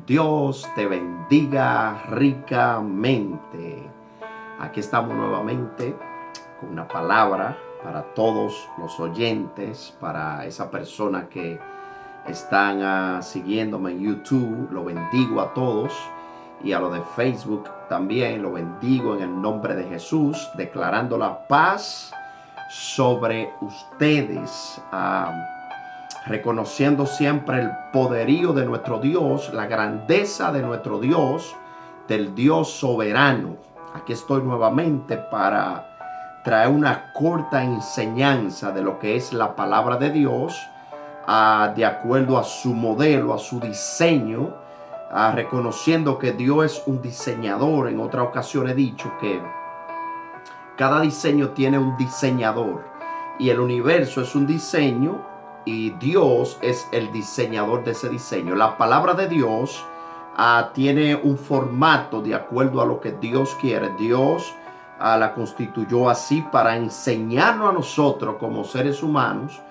Dios te bendiga ricamente. Aquí estamos nuevamente con una palabra para todos los oyentes, para esa persona que están siguiéndome en YouTube. Lo bendigo a todos y a los de Facebook también. Lo bendigo en el nombre de Jesús, declarando la paz sobre ustedes. Reconociendo siempre el poderío de nuestro Dios, la grandeza de nuestro Dios, del Dios soberano. Aquí estoy nuevamente para traer una corta enseñanza de lo que es la palabra de Dios, de acuerdo a su modelo, a su diseño, reconociendo que Dios es un diseñador. En otra ocasión he dicho que cada diseño tiene un diseñador y el universo es un diseño y Dios es el diseñador de ese diseño. La palabra de Dios tiene un formato de acuerdo a lo que Dios quiere. Dios la constituyó así para enseñarnos a nosotros como seres humanos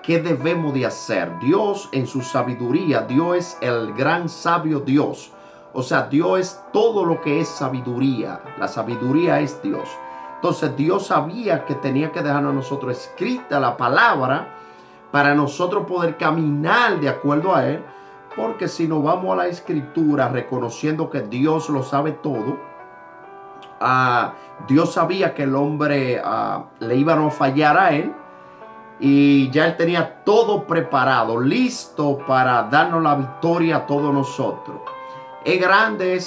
qué debemos de hacer. Dios en su sabiduría, Dios es el gran sabio Dios. O sea, Dios es todo lo que es sabiduría. La sabiduría es Dios. Entonces Dios sabía que tenía que dejarnos a nosotros escrita la palabra para nosotros poder caminar de acuerdo a Él, porque si nos vamos a la Escritura reconociendo que Dios lo sabe todo, Dios sabía que el hombre le iba a fallar a Él, y ya Él tenía todo preparado, listo para darnos la victoria a todos nosotros. Es grande,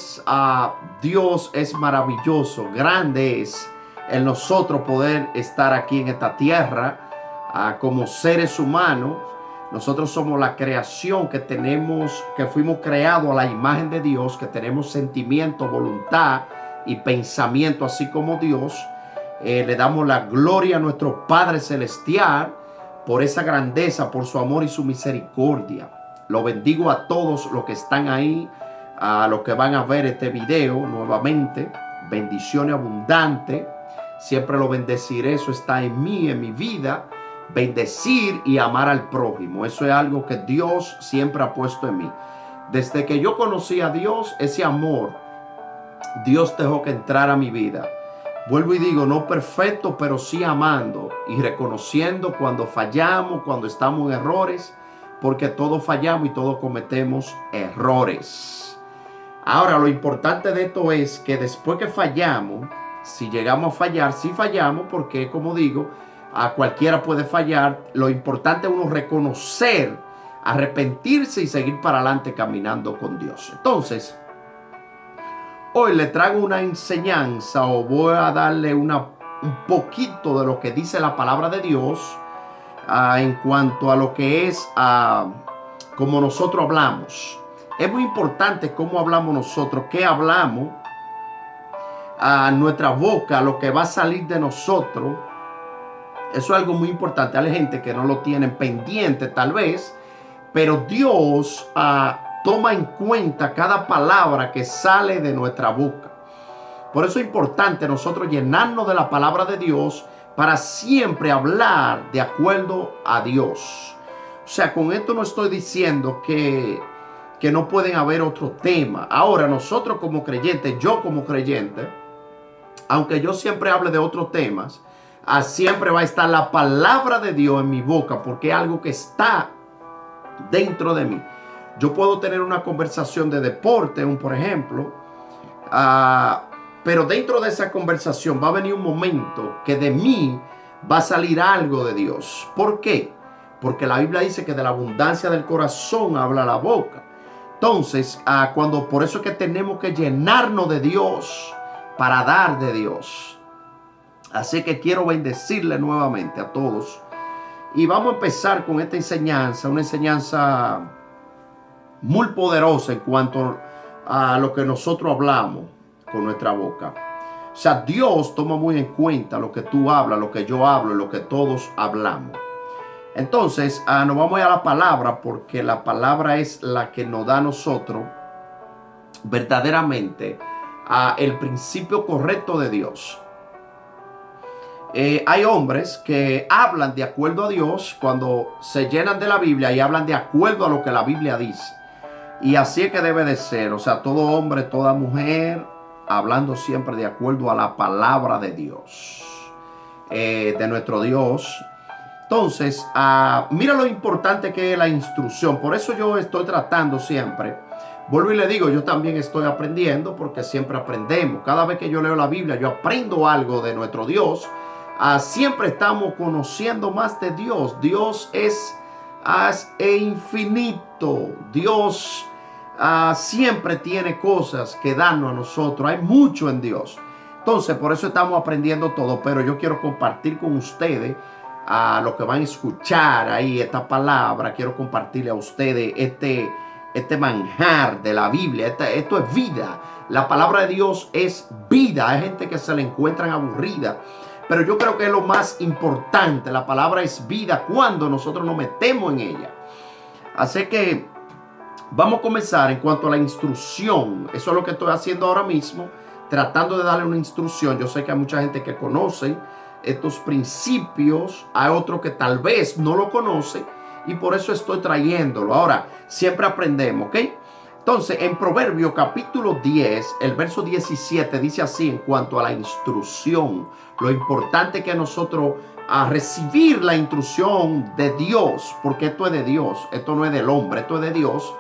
Dios es maravilloso, grande es el nosotros poder estar aquí en esta tierra. Como seres humanos, nosotros somos la creación que tenemos, que fuimos creados a la imagen de Dios, que tenemos sentimiento, voluntad y pensamiento así como Dios. Le damos la gloria a nuestro Padre Celestial por esa grandeza, por su amor y su misericordia. Lo bendigo a todos los que están ahí, a los que van a ver este video nuevamente. Bendiciones abundantes. Siempre lo bendeciré. Eso está en mí, en mi vida. Bendecir y amar al prójimo. Eso es algo que Dios siempre ha puesto en mí. Desde que yo conocí a Dios, ese amor, Dios dejó que entrara a mi vida. Vuelvo y digo, no perfecto, pero sí amando y reconociendo cuando fallamos, cuando estamos en errores, porque todos fallamos y todos cometemos errores. Ahora, lo importante de esto es que después que fallamos, si llegamos a fallar, sí fallamos, porque como digo, a cualquiera puede fallar. Lo importante es uno reconocer, arrepentirse y seguir para adelante caminando con Dios. Entonces, hoy le traigo una enseñanza, o voy a darle un poquito de lo que dice la palabra de Dios en cuanto a lo que es como nosotros hablamos. Es muy importante cómo hablamos nosotros, qué hablamos, nuestra boca, lo que va a salir de nosotros. Eso es algo muy importante. Hay gente que no lo tienen pendiente tal vez, pero Dios toma en cuenta cada palabra que sale de nuestra boca. Por eso es importante nosotros llenarnos de la palabra de Dios para siempre hablar de acuerdo a Dios. O sea, con esto no estoy diciendo que no pueden haber otro tema. Ahora, nosotros como creyentes, yo como creyente, aunque yo siempre hable de otros temas, siempre va a estar la palabra de Dios en mi boca, porque es algo que está dentro de mí. Yo puedo tener una conversación de deporte, por ejemplo, pero dentro de esa conversación va a venir un momento que de mí va a salir algo de Dios. ¿Por qué? Porque la Biblia dice que de la abundancia del corazón habla la boca. Entonces, por eso es que tenemos que llenarnos de Dios para dar de Dios. Así que quiero bendecirle nuevamente a todos. Y vamos a empezar con esta enseñanza, una enseñanza muy poderosa en cuanto a lo que nosotros hablamos con nuestra boca. O sea, Dios toma muy en cuenta lo que tú hablas, lo que yo hablo y lo que todos hablamos. Entonces, nos vamos a ir a la palabra, porque la palabra es la que nos da a nosotros verdaderamente el principio correcto de Dios. Hay hombres que hablan de acuerdo a Dios cuando se llenan de la Biblia y hablan de acuerdo a lo que la Biblia dice. Y así es que debe de ser. O sea, todo hombre, toda mujer, hablando siempre de acuerdo a la palabra de Dios, de nuestro Dios. Entonces, mira lo importante que es la instrucción. Por eso yo estoy tratando siempre. Vuelvo y le digo, yo también estoy aprendiendo porque siempre aprendemos. Cada vez que yo leo la Biblia, yo aprendo algo de nuestro Dios. Siempre estamos conociendo más de Dios. Dios es infinito. Dios siempre tiene cosas que darnos a nosotros. Hay mucho en Dios. Entonces, por eso estamos aprendiendo todo. Pero yo quiero compartir con ustedes a los que van a escuchar ahí esta palabra. Quiero compartirle a ustedes este manjar de la Biblia. Esto es vida. La palabra de Dios es vida. Hay gente que se la encuentran aburrida, pero yo creo que es lo más importante. La palabra es vida cuando nosotros nos metemos en ella. Así que vamos a comenzar en cuanto a la instrucción. Eso es lo que estoy haciendo ahora mismo, tratando de darle una instrucción. Yo sé que hay mucha gente que conoce estos principios, hay otros que tal vez no lo conoce, y por eso estoy trayéndolo. Ahora, siempre aprendemos, ¿ok? Entonces, en Proverbios capítulo 10, el verso 17 dice así en cuanto a la instrucción. Lo importante que nosotros recibir la instrucción de Dios, porque esto es de Dios, esto no es del hombre, esto es de Dios.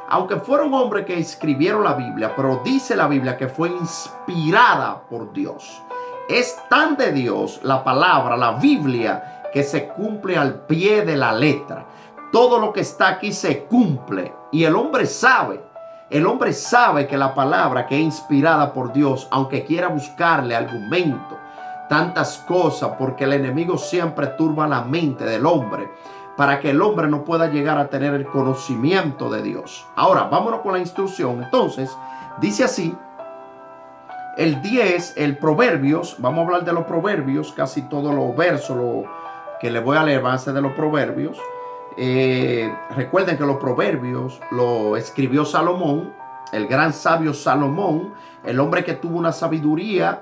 Aunque fueron hombres que escribieron la Biblia, pero dice la Biblia que fue inspirada por Dios. Es tan de Dios la palabra, la Biblia, que se cumple al pie de la letra. Todo lo que está aquí se cumple. Y el hombre sabe que la palabra que es inspirada por Dios, aunque quiera buscarle argumento, tantas cosas, porque el enemigo siempre turba la mente del hombre, para que el hombre no pueda llegar a tener el conocimiento de Dios. Ahora, vámonos con la instrucción. Entonces, dice así, el 10, el Proverbios, vamos a hablar de los Proverbios, casi todos los versos que les voy a leer van a ser de los Proverbios. Recuerden que los Proverbios lo escribió Salomón, el gran sabio Salomón, el hombre que tuvo una sabiduría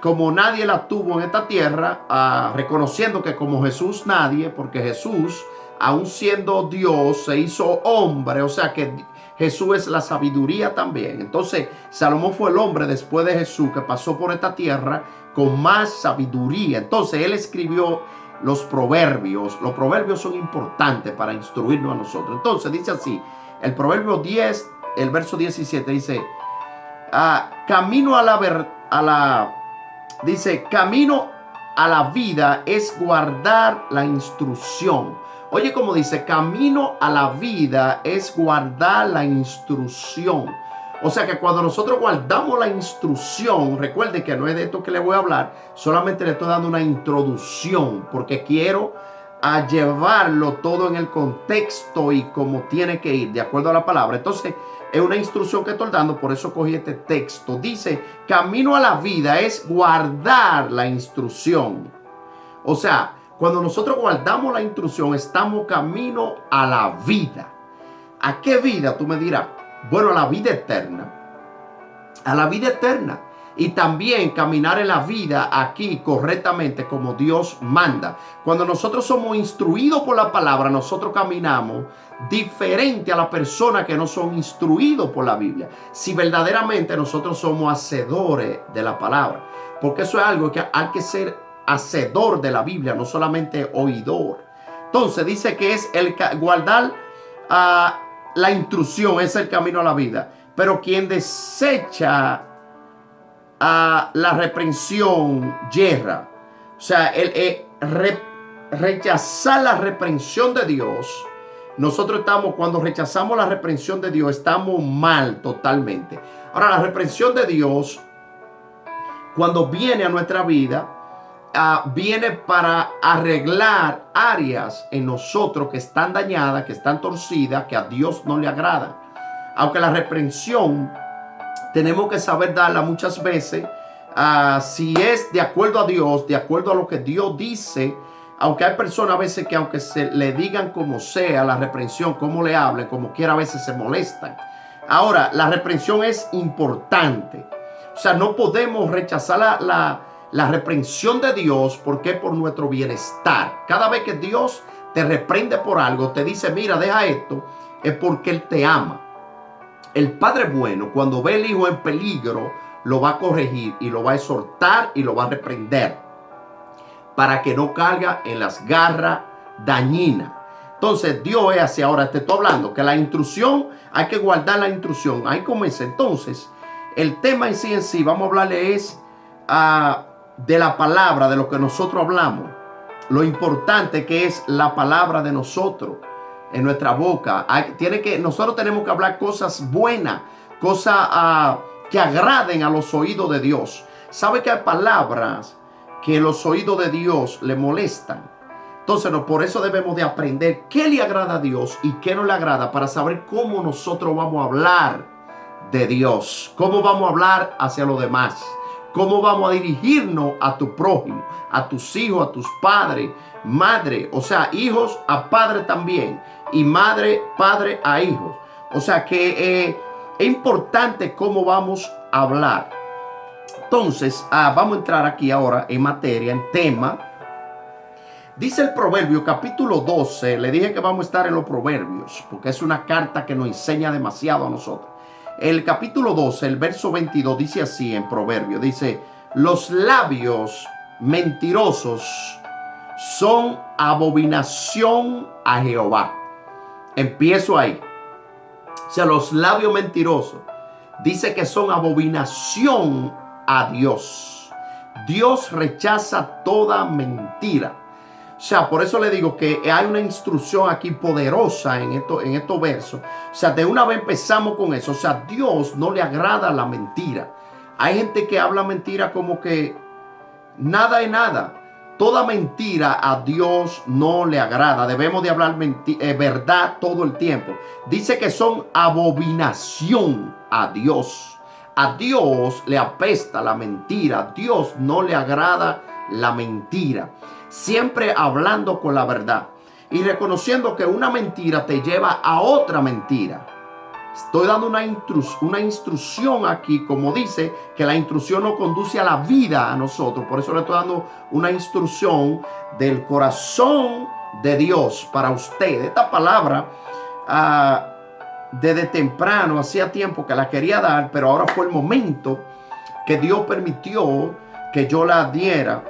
como nadie la tuvo en esta tierra, reconociendo que como Jesús nadie, porque Jesús, aun siendo Dios, se hizo hombre, o sea que Jesús es la sabiduría también. Entonces, Salomón fue el hombre después de Jesús que pasó por esta tierra con más sabiduría. Entonces, él escribió los proverbios. Los proverbios son importantes para instruirnos a nosotros. Entonces, dice así, el Proverbio 10, el verso 17, dice, camino camino a la vida es guardar la instrucción. Oye, como dice, camino a la vida es guardar la instrucción. O sea que cuando nosotros guardamos la instrucción, recuerde que no es de esto que le voy a hablar, solamente le estoy dando una introducción, porque quiero llevarlo todo en el contexto y como tiene que ir, de acuerdo a la palabra. Entonces, es una instrucción que estoy dando, por eso cogí este texto. Dice, camino a la vida es guardar la instrucción. O sea, cuando nosotros guardamos la instrucción, estamos camino a la vida. ¿A qué vida? Tú me dirás. Bueno, a la vida eterna. A la vida eterna. Y también caminar en la vida aquí correctamente como Dios manda. Cuando nosotros somos instruidos por la palabra, nosotros caminamos diferente a la persona que no son instruidos por la Biblia. Si verdaderamente nosotros somos hacedores de la palabra. Porque eso es algo que hay que ser hacedor de la Biblia, no solamente oidor. Entonces dice que es el guardar la instrucción, es el camino a la vida. Pero quien desecha la reprensión yerra. O sea, rechazar la reprensión de Dios. Nosotros cuando rechazamos la reprensión de Dios, estamos mal totalmente. Ahora, la reprensión de Dios, cuando viene a nuestra vida, viene para arreglar áreas en nosotros que están dañadas, que están torcidas, que a Dios no le agradan. Aunque la reprensión tenemos que saber darla muchas veces, si es de acuerdo a Dios, de acuerdo a lo que Dios dice. Aunque hay personas a veces que aunque se le digan como sea la reprensión, como le hablen, como quiera, a veces se molestan. Ahora, la reprensión es importante. O sea, no podemos rechazar la reprensión de Dios, porque es por nuestro bienestar. Cada vez que Dios te reprende por algo, te dice, mira, deja esto, es porque Él te ama. El padre bueno, cuando ve al hijo en peligro, lo va a corregir y lo va a exhortar y lo va a reprender para que no caiga en las garras dañinas. Entonces Dios es así. Ahora te estoy hablando que la instrucción, hay que guardar la instrucción. Ahí comienza. Entonces el tema en sí, vamos a hablarle es de la palabra, de lo que nosotros hablamos. Lo importante que es la palabra de nosotros en nuestra boca. Nosotros tenemos que hablar cosas buenas, cosas que agraden a los oídos de Dios. ¿Sabe que hay palabras que los oídos de Dios le molestan? Entonces, por eso debemos de aprender qué le agrada a Dios y qué no le agrada, para saber cómo nosotros vamos a hablar de Dios, cómo vamos a hablar hacia los demás, cómo vamos a dirigirnos a tu prójimo, a tus hijos, a tus padres, madre, o sea, hijos a padres también, y madre, padre a hijos. O sea que es importante cómo vamos a hablar. Entonces, vamos a entrar aquí ahora en materia, en tema. Dice el Proverbio capítulo 12, le dije que vamos a estar en los Proverbios, porque es una carta que nos enseña demasiado a nosotros. El capítulo 12, el verso 22, dice así en Proverbio, dice: los labios mentirosos son abominación a Jehová. Empiezo ahí. O sea, los labios mentirosos, dice que son abominación a Dios. Dios rechaza toda mentira. O sea, por eso le digo que hay una instrucción aquí poderosa en estos versos. O sea, de una vez empezamos con eso. O sea, Dios no le agrada la mentira. Hay gente que habla mentira como que nada es nada. Toda mentira a Dios no le agrada. Debemos de hablar verdad todo el tiempo. Dice que son abominación a Dios. A Dios le apesta la mentira. A Dios no le agrada la mentira. Siempre hablando con la verdad y reconociendo que una mentira te lleva a otra mentira. Estoy dando una instrucción aquí, como dice que la instrucción nos conduce a la vida a nosotros. Por eso le estoy dando una instrucción del corazón de Dios para usted. Esta palabra desde temprano, hacía tiempo que la quería dar, pero ahora fue el momento que Dios permitió que yo la diera.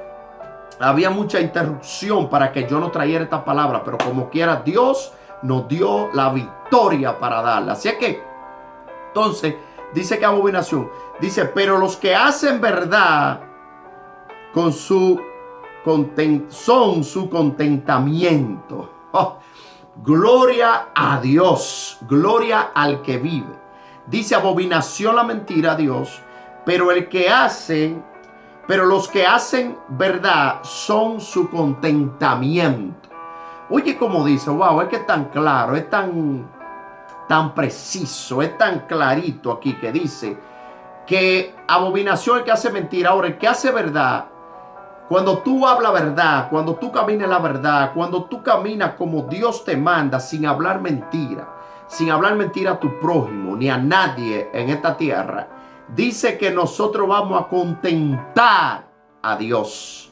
Había mucha interrupción para que yo no trajera esta palabra, pero como quiera Dios nos dio la victoria para darla. Así que, entonces, dice que abominación. Dice, pero los que hacen verdad con son su contentamiento. Oh, gloria a Dios, gloria al que vive. Dice, abominación la mentira a Dios, pero los que hacen verdad son su contentamiento. Oye, como dice, wow, es que es tan claro, es tan preciso, es tan clarito aquí que dice que abominación el que hace mentira. Ahora, el que hace verdad, cuando tú hablas verdad, cuando tú caminas la verdad, cuando tú caminas como Dios te manda, sin hablar mentira a tu prójimo ni a nadie en esta tierra, dice que nosotros vamos a contentar a Dios.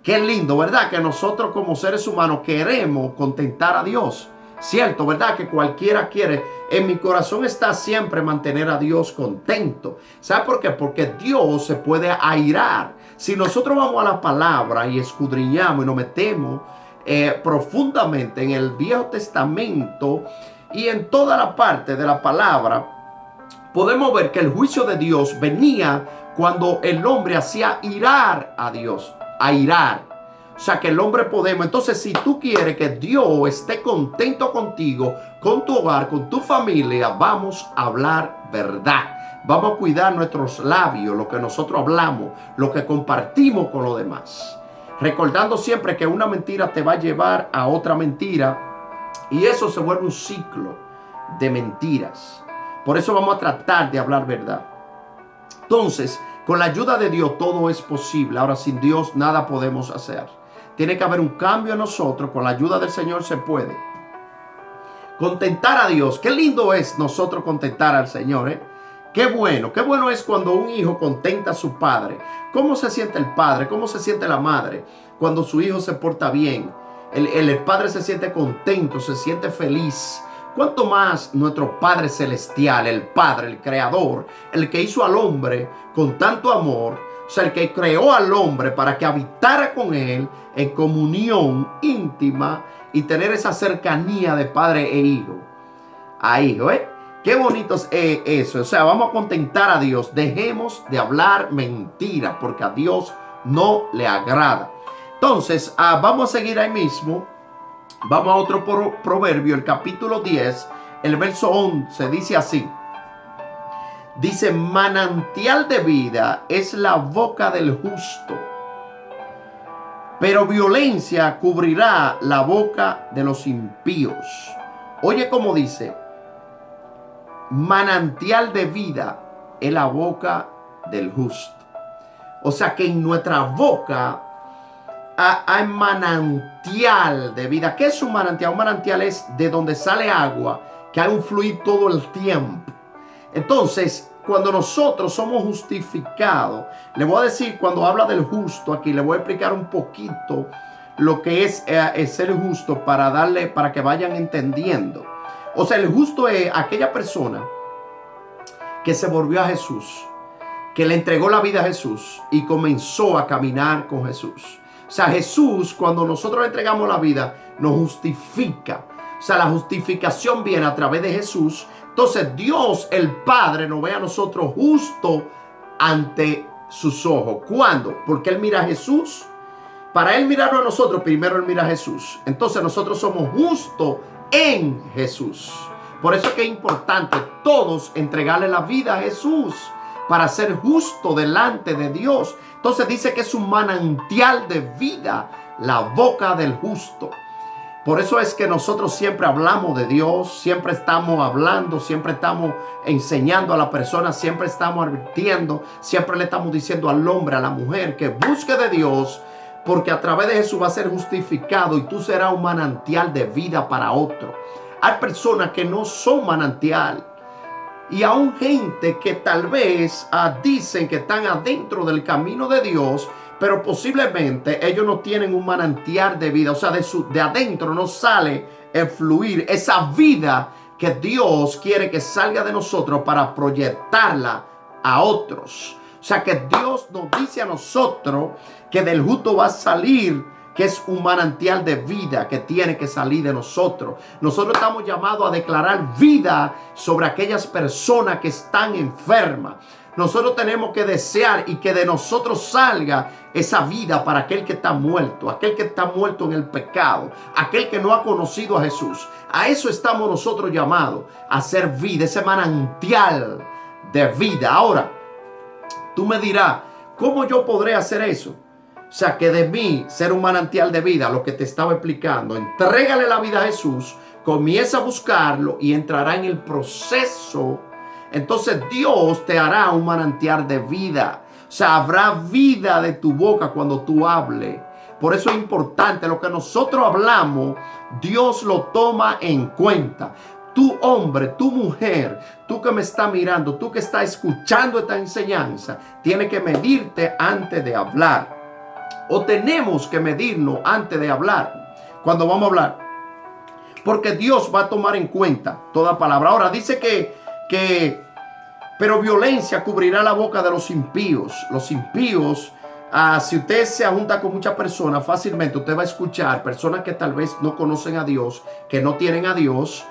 Qué lindo, ¿verdad? Que nosotros como seres humanos queremos contentar a Dios. Cierto, ¿verdad? Que cualquiera quiere. En mi corazón está siempre mantener a Dios contento. ¿Sabe por qué? Porque Dios se puede airar. Si nosotros vamos a la palabra y escudriñamos y nos metemos profundamente en el Viejo Testamento y en toda la parte de la palabra, podemos ver que el juicio de Dios venía cuando el hombre hacía irar a Dios. Airar. O sea que el hombre podemos. Entonces, si tú quieres que Dios esté contento contigo, con tu hogar, con tu familia, vamos a hablar verdad. Vamos a cuidar nuestros labios, lo que nosotros hablamos, lo que compartimos con los demás. Recordando siempre que una mentira te va a llevar a otra mentira. Y eso se vuelve un ciclo de mentiras. Por eso vamos a tratar de hablar verdad. Entonces, con la ayuda de Dios todo es posible. Ahora, sin Dios nada podemos hacer. Tiene que haber un cambio en nosotros. Con la ayuda del Señor se puede. Contentar a Dios. Qué lindo es nosotros contentar al Señor, ¿eh? Qué bueno es cuando un hijo contenta a su padre. ¿Cómo se siente el padre? ¿Cómo se siente la madre cuando su hijo se porta bien? El padre se siente contento, se siente feliz ¿cuánto más nuestro Padre Celestial, el Padre, el Creador, el que hizo al hombre con tanto amor, o sea, el que creó al hombre para que habitara con él en comunión íntima y tener esa cercanía de padre e hijo a hijo, ¿eh? Qué bonito es eso. O sea, vamos a contentar a Dios. Dejemos de hablar mentira porque a Dios no le agrada. Entonces, vamos a seguir ahí mismo. Vamos a otro proverbio, el capítulo 10, el verso 11, dice así. Dice, manantial de vida es la boca del justo, pero violencia cubrirá la boca de los impíos. Oye cómo dice, manantial de vida es la boca del justo. O sea que en nuestra boca hay manantial de vida. ¿Qué es un manantial? Un manantial es de donde sale agua, que hay un fluir todo el tiempo. Entonces, cuando nosotros somos justificados, le voy a decir, cuando habla del justo aquí, le voy a explicar un poquito lo que es ser justo para que vayan entendiendo. O sea, el justo es aquella persona que se volvió a Jesús, que le entregó la vida a Jesús y comenzó a caminar con Jesús. O sea, Jesús, cuando nosotros le entregamos la vida, nos justifica. O sea, la justificación viene a través de Jesús. Entonces Dios, el Padre, nos ve a nosotros justo ante sus ojos. ¿Cuándo? Porque Él mira a Jesús. Para Él mirarnos a nosotros, primero Él mira a Jesús. Entonces nosotros somos justos en Jesús. Por eso es que es importante todos entregarle la vida a Jesús para ser justo delante de Dios. Entonces dice que es un manantial de vida la boca del justo. Por eso es que nosotros siempre hablamos de Dios, siempre estamos hablando, siempre estamos enseñando a la persona, siempre estamos advirtiendo, siempre le estamos diciendo al hombre, a la mujer que busque de Dios, porque a través de Jesús va a ser justificado y tú serás un manantial de vida para otro. Hay personas que no son manantial y aún gente que tal vez dicen que están adentro del camino de Dios, pero posiblemente ellos no tienen un manantial de vida. O sea, de adentro no sale el fluir, esa vida que Dios quiere que salga de nosotros para proyectarla a otros. O sea, que Dios nos dice a nosotros que del justo va a salir, que es un manantial de vida que tiene que salir de nosotros. Nosotros estamos llamados a declarar vida sobre aquellas personas que están enfermas. Nosotros tenemos que desear y que de nosotros salga esa vida para aquel que está muerto, aquel que está muerto en el pecado, aquel que no ha conocido a Jesús. A eso estamos nosotros llamados, a hacer vida, ese manantial de vida. Ahora, tú me dirás, ¿cómo yo podré hacer eso? O sea, que de mí ser un manantial de vida, lo que te estaba explicando, entrégale la vida a Jesús, comienza a buscarlo y entrará en el proceso. Entonces Dios te hará un manantial de vida. O sea, habrá vida de tu boca cuando tú hables. Por eso es importante, lo que nosotros hablamos, Dios lo toma en cuenta. Tú hombre, tu mujer, tú que me estás mirando, tú que estás escuchando esta enseñanza, tienes que medirte antes de hablar. O tenemos que medirnos antes de hablar, cuando vamos a hablar. Porque Dios va a tomar en cuenta toda palabra. Ahora dice pero violencia cubrirá la boca de los impíos. Los impíos, si usted se junta con muchas personas, fácilmente usted va a escuchar personas que tal vez no conocen a Dios, que no tienen a Dios.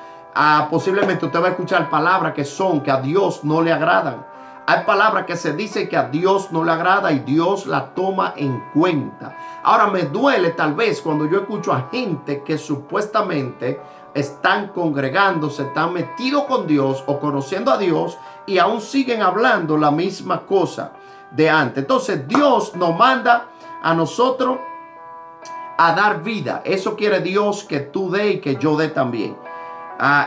Posiblemente usted va a escuchar palabras que a Dios no le agradan. Hay palabras que se dicen que a Dios no le agrada y Dios la toma en cuenta. Ahora me duele tal vez cuando yo escucho a gente que supuestamente están congregándose, están metidos con Dios o conociendo a Dios y aún siguen hablando la misma cosa de antes. Entonces Dios nos manda a nosotros a dar vida. Eso quiere Dios que tú dé y que yo dé también.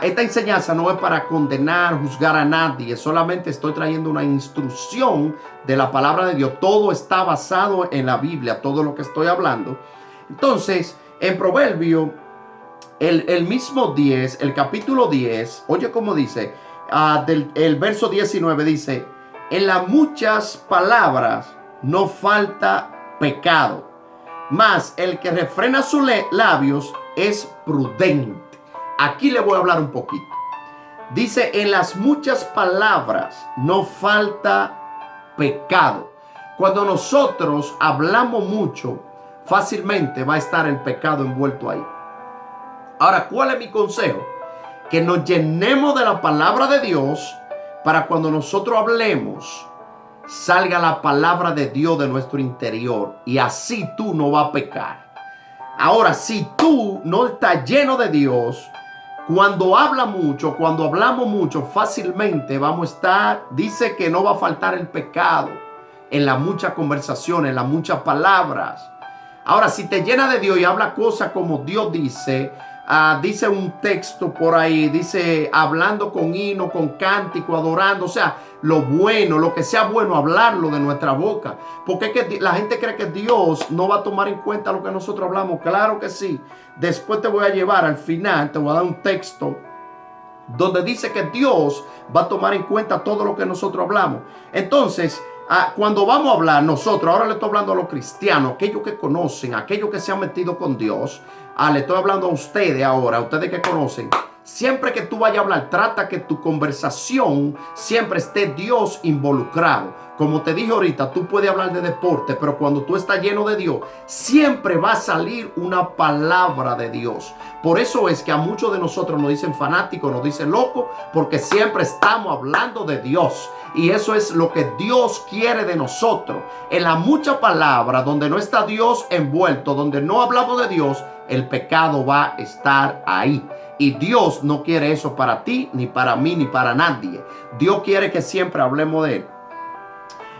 Esta enseñanza no es para condenar, juzgar a nadie. Solamente estoy trayendo una instrucción de la palabra de Dios. Todo está basado en la Biblia, todo lo que estoy hablando. Entonces, en Proverbio, el mismo 10, el capítulo 10, oye cómo dice, el verso 19 dice, en las muchas palabras no falta pecado, mas el que refrena sus labios es prudente. aquí le voy a hablar un poquito. Dice, en las muchas palabras no falta pecado. Cuando nosotros hablamos mucho, fácilmente va a estar el pecado envuelto ahí. Ahora, ¿cuál es mi consejo? Que nos llenemos de la palabra de Dios para cuando nosotros hablemos, salga la palabra de Dios de nuestro interior y así tú no vas a pecar. Ahora, si tú no estás lleno de Dios, cuando habla mucho, cuando hablamos mucho, fácilmente vamos a estar, dice que no va a faltar el pecado en las muchas conversaciones, en las muchas palabras. Ahora, si te llena de Dios y habla cosas como Dios dice, dice un texto por ahí, dice hablando con himno, con cántico, adorando, o sea, lo bueno, lo que sea bueno, hablarlo de nuestra boca. Porque es que la gente cree que Dios no va a tomar en cuenta lo que nosotros hablamos. Claro que sí. Después te voy a llevar al final, te voy a dar un texto donde dice que Dios va a tomar en cuenta todo lo que nosotros hablamos. Entonces, cuando vamos a hablar nosotros, ahora le estoy hablando a los cristianos, aquellos que conocen, aquellos que se han metido con Dios. Le estoy hablando a ustedes ahora, a ustedes que conocen. Siempre que tú vayas a hablar, trata que tu conversación siempre esté Dios involucrado. Como te dije ahorita, tú puedes hablar de deporte, pero cuando tú estás lleno de Dios, siempre va a salir una palabra de Dios. Por eso es que a muchos de nosotros nos dicen fanáticos, nos dicen locos, porque siempre estamos hablando de Dios. Y eso es lo que Dios quiere de nosotros. En la mucha palabra, donde no está Dios envuelto, donde no hablamos de Dios, el pecado va a estar ahí. Y Dios no quiere eso para ti, ni para mí, ni para nadie. Dios quiere que siempre hablemos de Él.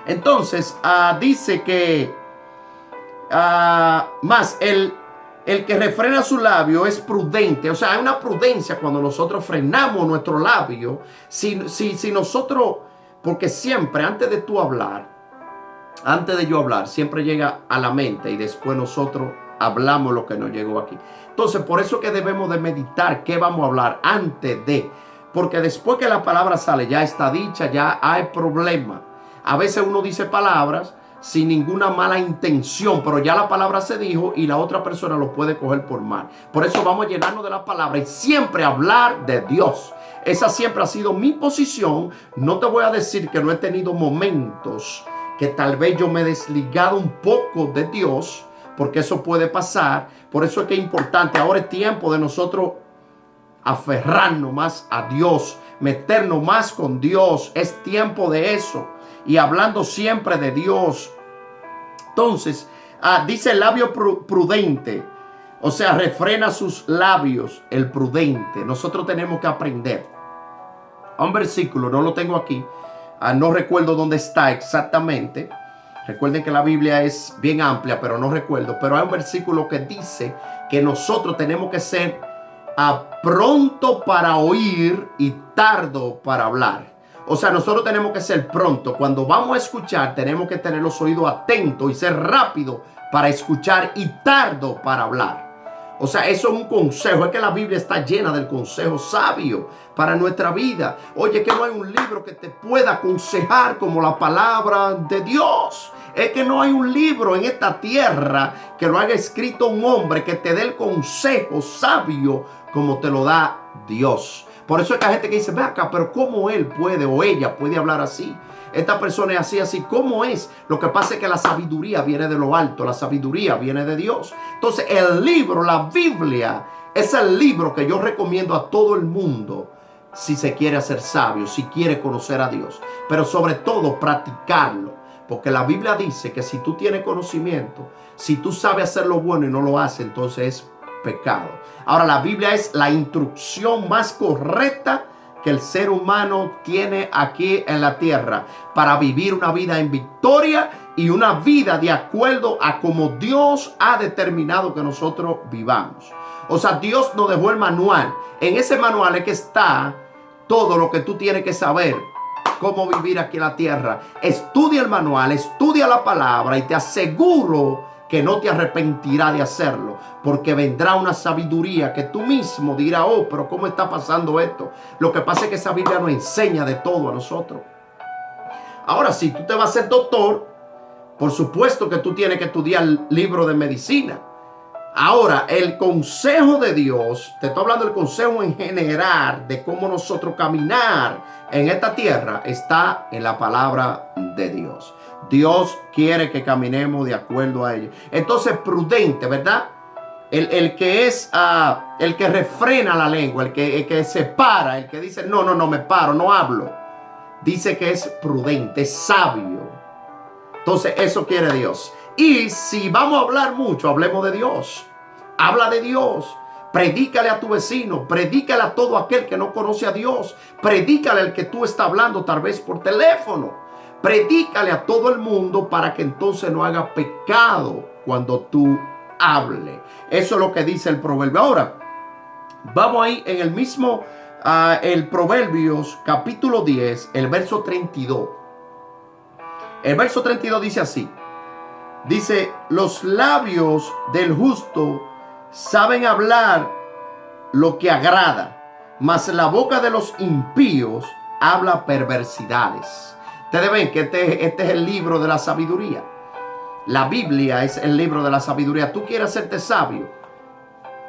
Entonces, dice que más el que refrena su labio es prudente. O sea, hay una prudencia cuando nosotros frenamos nuestro labio. Si nosotros, porque siempre antes de tú hablar, antes de yo hablar, siempre llega a la mente y después nosotros hablamos lo que nos llegó aquí. Entonces, por eso que debemos de meditar qué vamos a hablar antes de. Porque después que la palabra sale, ya está dicha, ya hay problema. A veces uno dice palabras sin ninguna mala intención, pero ya la palabra se dijo y la otra persona lo puede coger por mal. Por eso vamos a llenarnos de la palabra y siempre hablar de Dios. Esa siempre ha sido mi posición. No te voy a decir que no he tenido momentos que tal vez yo me he desligado un poco de Dios, porque eso puede pasar. Por eso es que es importante. Ahora es tiempo de nosotros aferrarnos más a Dios, meternos más con Dios. Es tiempo de eso. Y hablando siempre de Dios. Entonces, dice el labio prudente. O sea, refrena sus labios, el prudente. Nosotros tenemos que aprender. A un versículo, no lo tengo aquí. No recuerdo dónde está exactamente. Recuerden que la Biblia es bien amplia, pero no recuerdo. Pero hay un versículo que dice que nosotros tenemos que ser pronto para oír y tardo para hablar. O sea, nosotros tenemos que ser pronto. Cuando vamos a escuchar, tenemos que tener los oídos atentos y ser rápido para escuchar y tardo para hablar. O sea, eso es un consejo. Es que la Biblia está llena del consejo sabio para nuestra vida. Oye, que no hay un libro que te pueda aconsejar como la palabra de Dios. Es que no hay un libro en esta tierra que lo haya escrito un hombre que te dé el consejo sabio como te lo da Dios. Por eso es que hay gente que dice, ve acá, pero ¿cómo él puede o ella puede hablar así? Esta persona es así. ¿Cómo es? Lo que pasa es que la sabiduría viene de lo alto. La sabiduría viene de Dios. Entonces, el libro, la Biblia, es el libro que yo recomiendo a todo el mundo si se quiere hacer sabio, si quiere conocer a Dios. Pero sobre todo, practicarlo. Porque la Biblia dice que si tú tienes conocimiento, si tú sabes hacer lo bueno y no lo haces, entonces es pecado. Ahora, la Biblia es la instrucción más correcta que el ser humano tiene aquí en la tierra para vivir una vida en victoria y una vida de acuerdo a como Dios ha determinado que nosotros vivamos. O sea, Dios nos dejó el manual. En ese manual es que está todo lo que tú tienes que saber cómo vivir aquí en la tierra. Estudia el manual, estudia la palabra y te aseguro que no te arrepentirás de hacerlo, porque vendrá una sabiduría que tú mismo dirás, oh, pero ¿cómo está pasando esto? Lo que pasa es que esa Biblia nos enseña de todo a nosotros. Ahora, si tú te vas a ser doctor, por supuesto que tú tienes que estudiar el libro de medicina. Ahora, el consejo de Dios, te estoy hablando del consejo en general de cómo nosotros caminar en esta tierra, está en la palabra de Dios. Dios quiere que caminemos de acuerdo a ella. Entonces, prudente, ¿verdad? El que es, el que refrena la lengua, el que se para, el que dice, no, me paro, no hablo. Dice que es prudente, es sabio. Entonces, eso quiere Dios. Y si vamos a hablar mucho, hablemos de Dios. Habla de Dios. Predícale a tu vecino. Predícale a todo aquel que no conoce a Dios. Predícale al que tú estás hablando tal vez por teléfono. Predícale a todo el mundo para que entonces no haga pecado cuando tú hables. Eso es lo que dice el proverbio. Ahora, vamos ahí en el mismo, el Proverbios capítulo 10, el verso 32. El verso 32 dice así. Dice, los labios del justo saben hablar lo que agrada, mas la boca de los impíos habla perversidades. Ustedes ven que este es el libro de la sabiduría. La Biblia es el libro de la sabiduría. Tú quieres hacerte sabio,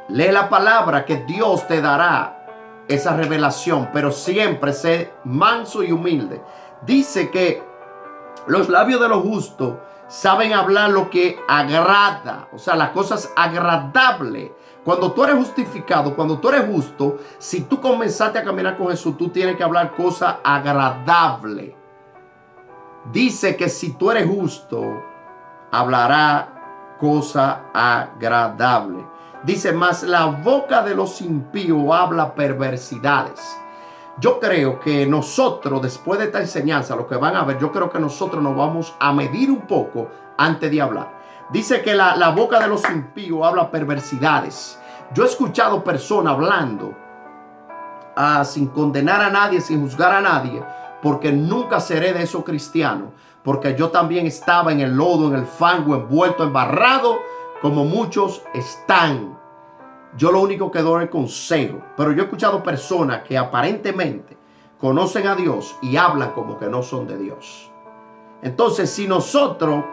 lee la palabra que Dios te dará esa revelación, pero siempre sé manso y humilde. Dice que los labios de los justos saben hablar lo que agrada, o sea, las cosas agradables. Cuando tú eres justificado, cuando tú eres justo, si tú comenzaste a caminar con Jesús, tú tienes que hablar cosas agradables. Dice que si tú eres justo, hablará cosa agradable. Dice, mas la boca de los impíos habla perversidades. Yo creo que nosotros, después de esta enseñanza, lo que van a ver, yo creo que nosotros nos vamos a medir un poco antes de hablar. Dice que la boca de los impíos habla perversidades. Yo he escuchado personas hablando sin condenar a nadie, sin juzgar a nadie, porque nunca seré de esos cristianos, porque yo también estaba en el lodo, en el fango, envuelto, embarrado, como muchos están. Yo lo único que doy es consejo. Pero yo he escuchado personas que aparentemente conocen a Dios y hablan como que no son de Dios. Entonces, si nosotros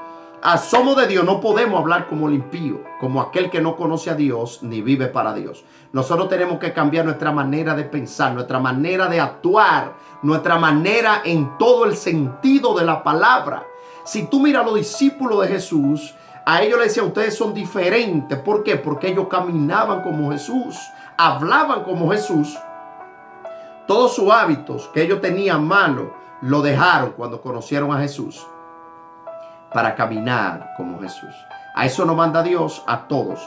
somos de Dios, no podemos hablar como el impío, como aquel que no conoce a Dios ni vive para Dios. Nosotros tenemos que cambiar nuestra manera de pensar, nuestra manera de actuar, nuestra manera en todo el sentido de la palabra. Si tú miras a los discípulos de Jesús, a ellos les decía, ustedes son diferentes. ¿Por qué? Porque ellos caminaban como Jesús, hablaban como Jesús. Todos sus hábitos que ellos tenían malos, lo dejaron cuando conocieron a Jesús para caminar como Jesús. A eso nos manda Dios a todos.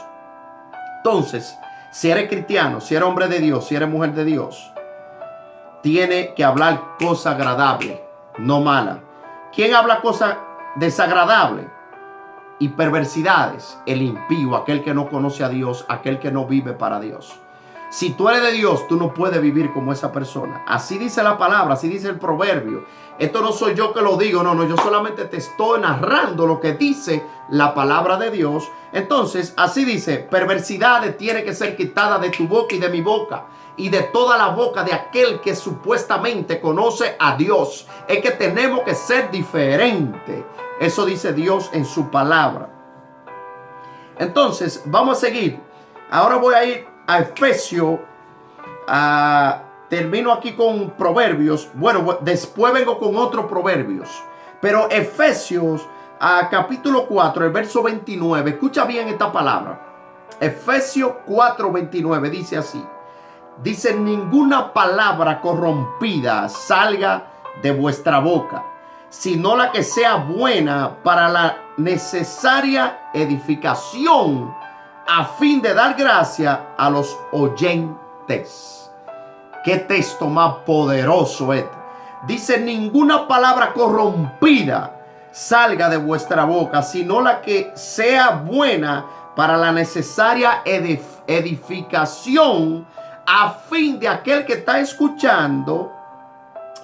Entonces, si eres cristiano, si eres hombre de Dios, si eres mujer de Dios, tiene que hablar cosas agradables, no malas. ¿Quién habla cosas desagradables y perversidades? El impío, aquel que no conoce a Dios, aquel que no vive para Dios. Si tú eres de Dios, tú no puedes vivir como esa persona. Así dice la palabra, así dice el proverbio. Esto no soy yo que lo digo, no, yo solamente te estoy narrando lo que dice la palabra de Dios. Entonces, así dice, perversidades tiene que ser quitada de tu boca y de mi boca, y de toda la boca de aquel que supuestamente conoce a Dios. Es que tenemos que ser diferentes. Eso dice Dios en su palabra. Entonces, vamos a seguir. Ahora voy a ir a Efesios. Termino aquí con Proverbios. Bueno, después vengo con otros Proverbios. Pero Efesios, capítulo 4, el verso 29. Escucha bien esta palabra. Efesios 4, 29 dice así. Dice, ninguna palabra corrompida salga de vuestra boca, sino la que sea buena para la necesaria edificación, a fin de dar gracia a los oyentes. Qué texto más poderoso este. Dice, ninguna palabra corrompida salga de vuestra boca, sino la que sea buena para la necesaria edificación, a fin de aquel que está escuchando,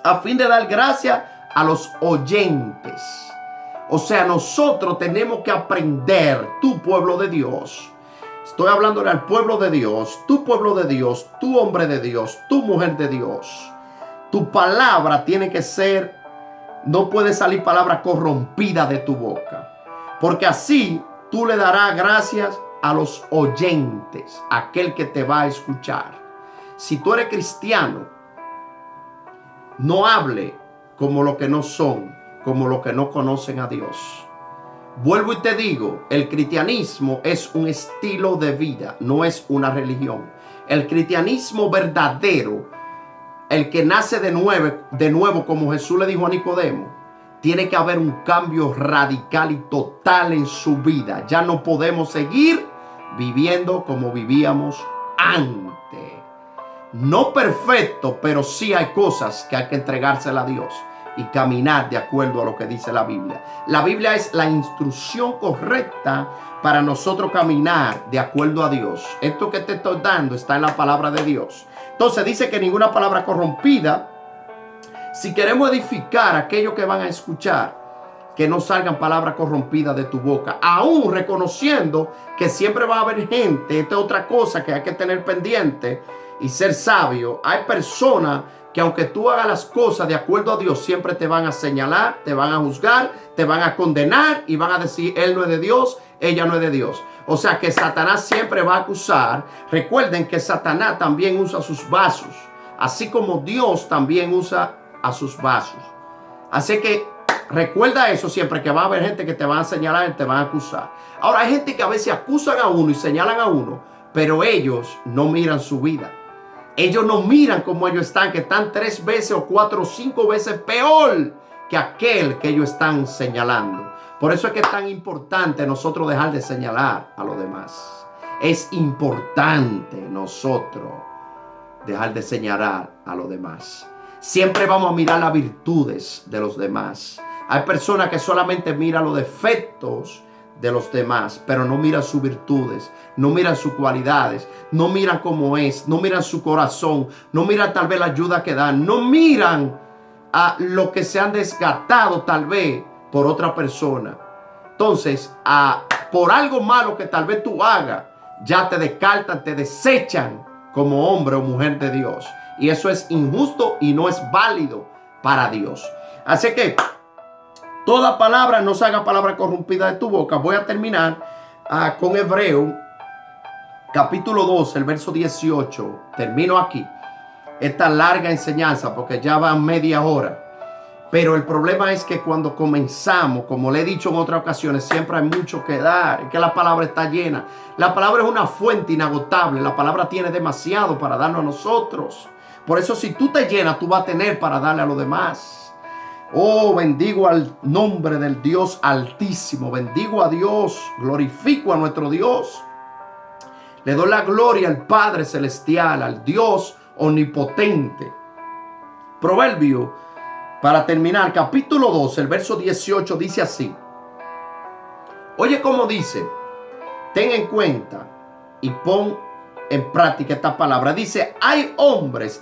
a fin de dar gracia a los oyentes. O sea, nosotros tenemos que aprender, tu pueblo de Dios. Estoy hablando al pueblo de Dios, tu pueblo de Dios, tu hombre de Dios, tu mujer de Dios. Tu palabra tiene que ser, no puede salir palabra corrompida de tu boca, porque así tú le darás gracias a los oyentes, aquel que te va a escuchar. Si tú eres cristiano, no hable como lo que no son, como lo que no conocen a Dios. Vuelvo y te digo, el cristianismo es un estilo de vida, no es una religión. El cristianismo verdadero, el que nace de nuevo, como Jesús le dijo a Nicodemo, tiene que haber un cambio radical y total en su vida. Ya no podemos seguir viviendo como vivíamos antes. No perfecto, pero sí hay cosas que hay que entregárselas a Dios y caminar de acuerdo a lo que dice la Biblia. La Biblia es la instrucción correcta para nosotros caminar de acuerdo a Dios. Esto que te estoy dando está en la palabra de Dios. Entonces dice que ninguna palabra corrompida. Si queremos edificar a aquellos que van a escuchar, que no salgan palabras corrompidas de tu boca, aún reconociendo que siempre va a haber gente. Esta es otra cosa que hay que tener pendiente y ser sabio. Hay personas que aunque tú hagas las cosas de acuerdo a Dios, siempre te van a señalar, te van a juzgar, te van a condenar y van a decir, él no es de Dios, ella no es de Dios. O sea que Satanás siempre va a acusar. Recuerden que Satanás también usa sus vasos, así como Dios también usa a sus vasos. Así que recuerda eso siempre, que va a haber gente que te va a señalar y te van a acusar. Ahora hay gente que a veces acusan a uno y señalan a uno, pero ellos no miran su vida. Ellos no miran cómo ellos están, que están 3 veces o 4 o 5 veces peor que aquel que ellos están señalando. Por eso es que es tan importante nosotros dejar de señalar a los demás. Es importante nosotros dejar de señalar a los demás. Siempre vamos a mirar las virtudes de los demás. Hay personas que solamente miran los defectos de los demás, pero no miran sus virtudes, no miran sus cualidades, no miran cómo es, no miran su corazón, no miran tal vez la ayuda que dan, no miran a lo que se han desgastado tal vez por otra persona. Entonces, por algo malo que tal vez tú hagas, ya te descartan, te desechan como hombre o mujer de Dios. Y eso es injusto y no es válido para Dios. Así que toda palabra, no se haga palabra corrompida de tu boca. Voy a terminar con Hebreo, capítulo 12, el verso 18. Termino aquí esta larga enseñanza porque ya va media hora. Pero el problema es que cuando comenzamos, como le he dicho en otras ocasiones, siempre hay mucho que dar. Es que la palabra está llena. La palabra es una fuente inagotable. La palabra tiene demasiado para darnos a nosotros. Por eso si tú te llenas, tú vas a tener para darle a los demás. Oh, bendigo al nombre del Dios Altísimo. Bendigo a Dios. Glorifico a nuestro Dios. Le doy la gloria al Padre Celestial, al Dios Omnipotente. Proverbio, para terminar, capítulo 12, el verso 18 dice así. Oye cómo dice. Ten en cuenta y pon en práctica esta palabra. Dice, hay hombres